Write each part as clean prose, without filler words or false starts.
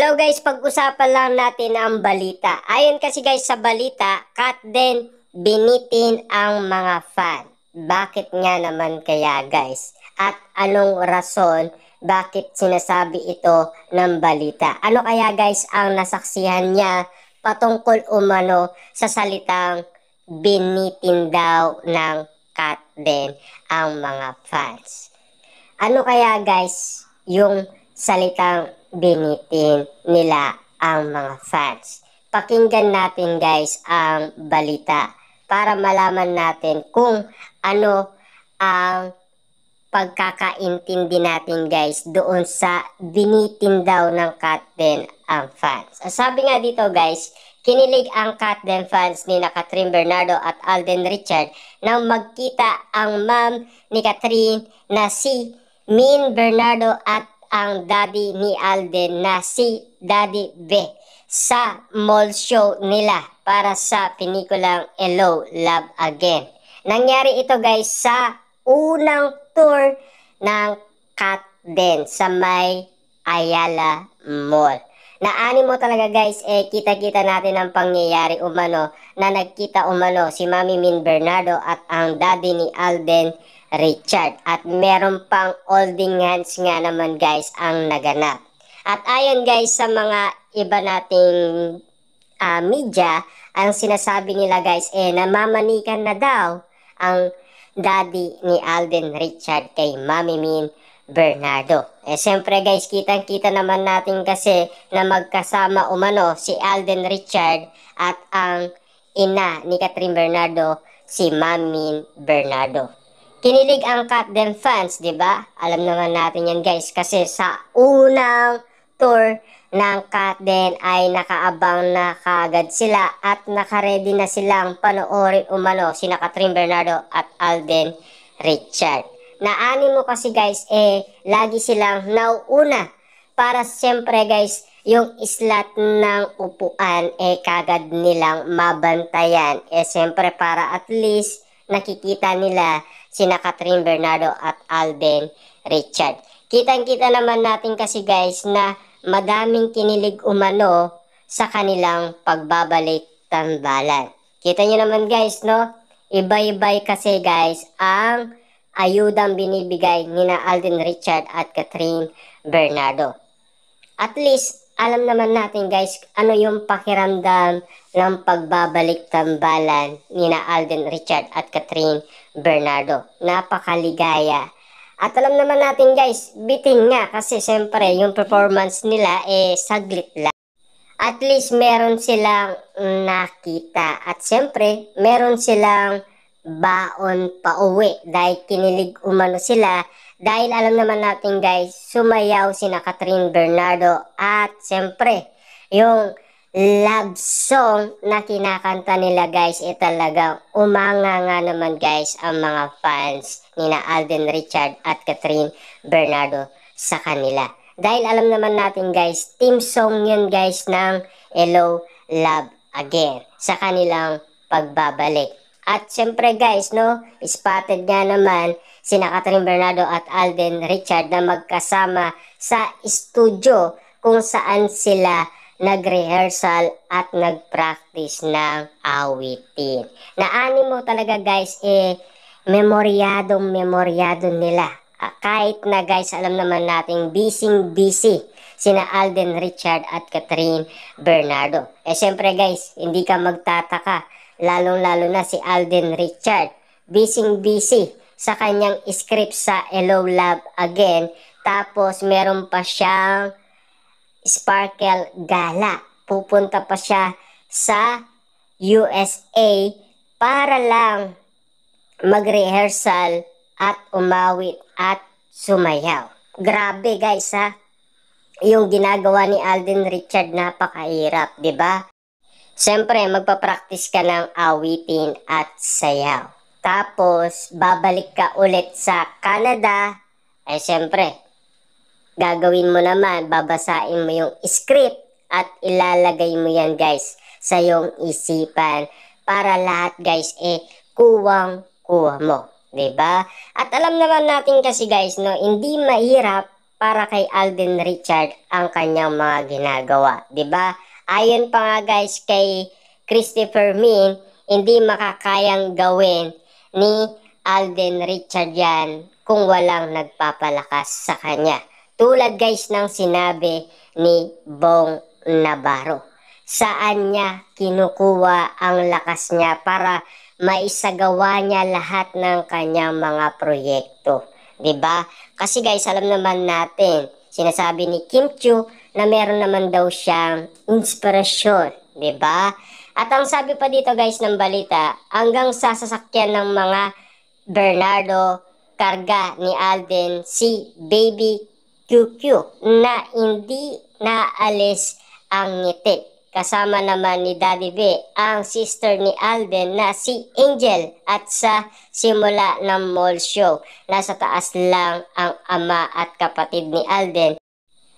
Hello guys, pag-usapan lang natin ang balita. Ayon kasi guys sa balita, Kat din binitin ang mga fan. Bakit nga naman kaya guys? At anong rason bakit sinasabi ito ng balita? Ano kaya guys ang nasaksihan niya patungkol umano sa salitang binitin daw ng Kat din ang mga fans? Ano kaya guys yung salitang binitin nila ang mga fans? Pakinggan natin guys ang balita para malaman natin kung ano ang pagkakaintindi natin guys doon sa binitin daw ng Kat din ang fans. Sabi nga dito guys, kinilig ang Kat din fans ni Kathryn Bernardo at Alden Richard nang magkita ang ma'am ni Kathryn na si Min Bernardo at ang daddy ni Alden na si Daddy B sa mall show nila para sa pinikulang Hello, Love Again. Nangyari ito guys sa unang tour ng Kat din sa may Ayala Mall. Naani mo talaga guys, kita-kita natin ang pangyayari umano na nagkita umano si Mami Min Bernardo at ang daddy ni Alden Richard. At meron pang holding hands nga naman guys ang naganap. At ayon guys sa mga iba nating media, ang sinasabi nila guys namamanikan na daw ang daddy ni Alden Richard kay Mami Min Bernardo. Siyempre guys, kitang-kita naman natin kasi na magkasama umano si Alden Richard at ang ina ni Kathryn Bernardo, si Mami Min Bernardo. Kinilig ang Kat din fans, 'di ba? Alam naman natin 'yan guys kasi sa unang tour ng Kat din ay nakaabang na kaagad sila at nakaredy na silang panoorin umano sina Kathryn Bernardo at Alden Richard. Naani mo kasi guys lagi silang nauuna para siyempre guys yung slot ng upuan kagad nilang mabantayan. Siyempre para at least nakikita nila sina Kathryn Bernardo at Alden Richard. Kitang-kita naman natin kasi guys na madaming kinilig umano sa kanilang pagbabalik tambalan. Kita nyo naman guys, no? Iba-ibay kasi guys ang ayudang binibigay ni na Alden Richard at Kathryn Bernardo. At least, alam naman natin guys, ano yung pakiramdam ng pagbabalik tambalan ni na Alden Richard at Kathryn Bernardo. Napakaligaya. At alam naman natin guys, bitin nga kasi siyempre yung performance nila saglit lang. At least meron silang nakita at siyempre meron silang baon pa uwi dahil kinilig umano sila dahil alam naman natin guys, sumayaw sina Kathryn Bernardo at siyempre yung love song na kinakanta nila guys talagang umanga nga naman guys ang mga fans ni na Alden Richard at Kathryn Bernardo sa kanila. Dahil alam naman natin guys, team song yun guys ng Hello, Love Again sa kanilang pagbabalik. At siyempre guys, no, spotted nga naman sina Kathryn Bernardo at Alden Richard na magkasama sa studio kung saan sila nag-rehearsal at nag-practice ng awitin. Naani mo talaga guys, memoryado nila. Kahit na guys, alam naman natin busy sina Alden Richard at Kathryn Bernardo. Siyempre guys, hindi ka magtataka. Lalong-lalo na si Alden Richard. Busy sa kanyang script sa Hello, Love Again. Tapos meron pa siyang Sparkle Gala. Pupunta pa siya sa USA para lang mag-rehearsal at umawit at sumayaw. Grabe guys ha. Yung ginagawa ni Alden Richard napakahirap, 'di ba? Siyempre, magpa-practice ka ng awitin at sayaw. Tapos, babalik ka ulit sa Canada. Siyempre, gagawin mo naman, babasain mo yung script at ilalagay mo yan guys sa iyong isipan para lahat guys kuwang-kuwa mo. 'Di ba? At alam naman natin kasi guys, no, hindi mahirap para kay Alden Richard ang kanyang mga ginagawa, 'di ba? Ayon pa nga guys kay Christopher Min, hindi makakayang gawin ni Alden Richard yan kung walang nagpapalakas sa kanya. Tulad guys ng sinabi ni Bong Navarro. Saan niya kinukuha ang lakas niya para maisagawa niya lahat ng kanyang mga proyekto. 'Di ba? Kasi guys, alam naman natin, sinasabi ni Kim Chiu na meron naman daw siyang inspirasyon, 'di ba? At ang sabi pa dito guys ng balita, hanggang sa sasakyan ng mga Bernardo karga ni Alden si Baby QQ na hindi naalis ang ngiti. Kasama naman ni Daddy B ang sister ni Alden na si Angel at sa simula ng mall show. Nasa taas lang ang ama at kapatid ni Alden.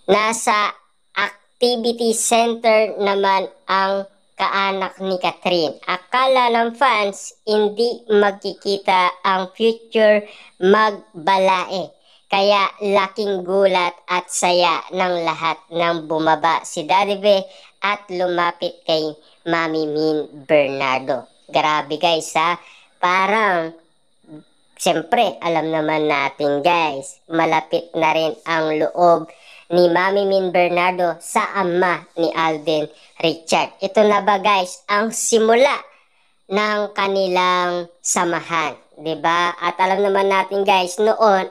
Nasa activity center naman ang kaanak ni Catherine. Akala ng fans hindi magkikita ang future magbalae. Kaya laking gulat at saya ng lahat ng bumaba si Daddy B at lumapit kay Mami Min Bernardo. Grabe guys ha, parang siyempre alam naman natin guys, malapit na rin ang loob ni Mami Min Bernardo sa ama ni Alden Richard. Ito na ba guys ang simula ng kanilang samahan, 'di ba? At alam naman natin guys, noon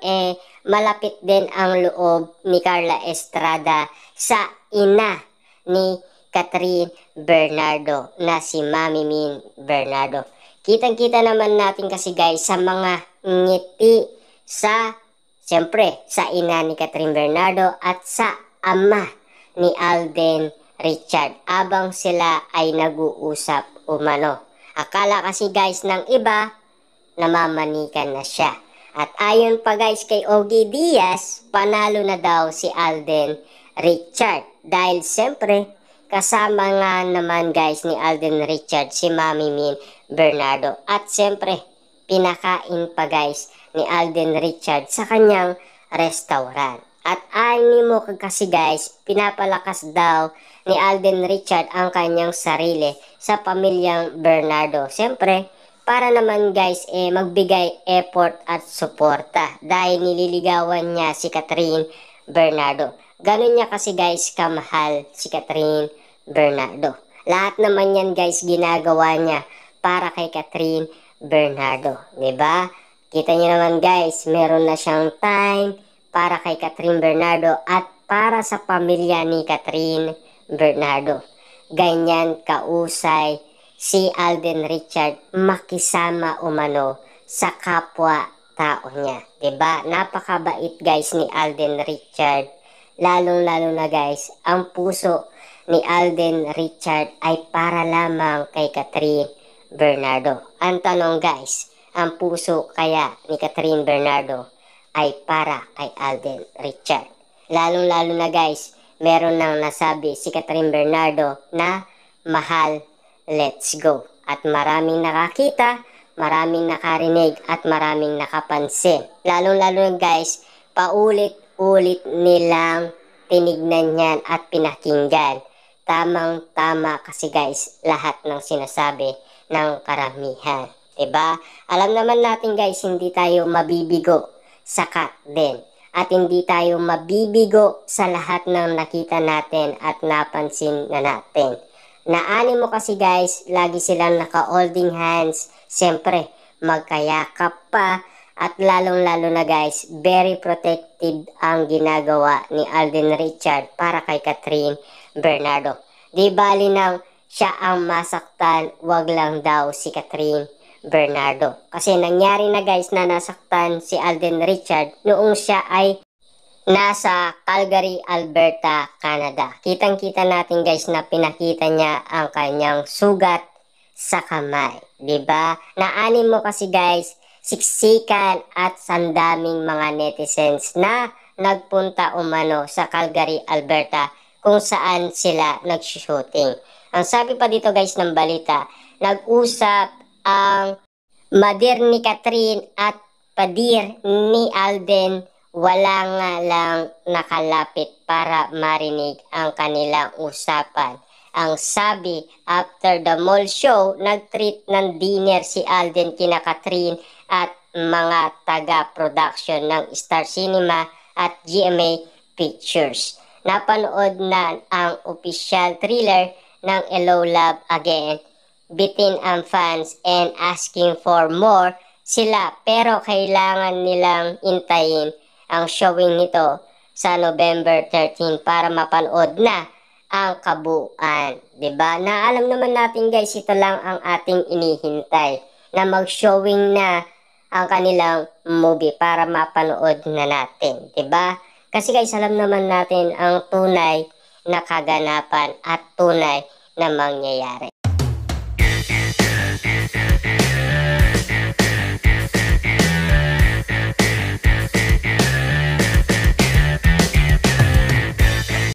malapit din ang loob ni Carla Estrada sa ina ni Catherine Bernardo na si Mami Min Bernardo. Kitang-kita naman natin kasi guys sa mga ngiti siyempre sa ina ni Catherine Bernardo at sa ama ni Alden Richard abang sila ay nag-uusap umano. Akala kasi guys ng iba, namamanikan na siya. At ayon pa guys kay Ogie Diaz, panalo na daw si Alden Richard. Dahil siyempre, kasama nga naman guys ni Alden Richard si Mami Min Bernardo. At siyempre, pinakain pa guys ni Alden Richard sa kanyang restaurant. At ayon mo kasi guys, pinapalakas daw ni Alden Richard ang kanyang sarili sa pamilyang Bernardo. Siyempre, para naman guys magbigay effort at suporta dahil nililigawan niya si Catherine Bernardo. Ganun niya kasi guys kamahal si Catherine Bernardo. Lahat naman yan guys ginagawa niya para kay Catherine Bernardo, 'di ba? Kita niyo naman guys, meron na siyang time para kay Catherine Bernardo at para sa pamilya ni Catherine Bernardo. Ganyan kausay si Alden Richard makisama umano sa kapwa-tao niya. 'Di ba? Napakabait guys ni Alden Richard. Lalong-lalo na guys, ang puso ni Alden Richard ay para lamang kay Catherine Bernardo. Ang tanong guys, ang puso kaya ni Catherine Bernardo ay para kay Alden Richard. Lalong-lalo na guys, meron nang nasabi si Catherine Bernardo na mahal, let's go. At maraming nakakita, maraming nakarinig at maraming nakapansin. Lalong-lalo na guys, paulit-ulit nilang tinignan yan at pinakinggan. Tamang-tama kasi guys, lahat ng sinasabi ng karamihan. 'Di ba? Alam naman natin guys, hindi tayo mabibigo sa cut din. At hindi tayo mabibigo sa lahat ng nakita natin at napansin na natin. Naani mo kasi guys, lagi silang naka-holding hands. Siyempre, magkayakap pa. At lalong-lalo na guys, very protective ang ginagawa ni Alden Richard para kay Catherine Bernardo. Di bali nang siya ang masaktan, wag lang daw si Catherine Bernardo. Kasi nangyari na guys na nasaktan si Alden Richard noong siya ay nasa Calgary, Alberta, Canada. Kitang-kita natin guys na pinakita niya ang kanyang sugat sa kamay. Diba? Naanin mo kasi guys, siksikan at sandaming mga netizens na nagpunta umano sa Calgary, Alberta kung saan sila nag-shooting. Ang sabi pa dito guys ng balita, nag-usap ang mother ni Catherine at padir ni Alden wala nga lang nakalapit para marinig ang kanilang usapan. Ang sabi, after the mall show, nag-treat ng dinner si Alden kina Catherine at mga taga-production ng Star Cinema at GMA Pictures. Napanood na ang official thriller ng Hello Love Again. Bitin ang fans and asking for more sila, pero kailangan nilang intayin ang showing nito sa November 13 para mapanood na ang kabuuan. 'Di ba? Na alam naman natin guys, ito lang ang ating inihintay na mag-showing na ang kanilang movie para mapanood na natin. 'Di ba? Kasi guys, alam naman natin ang tunay na kaganapan at tunay na mangyayari.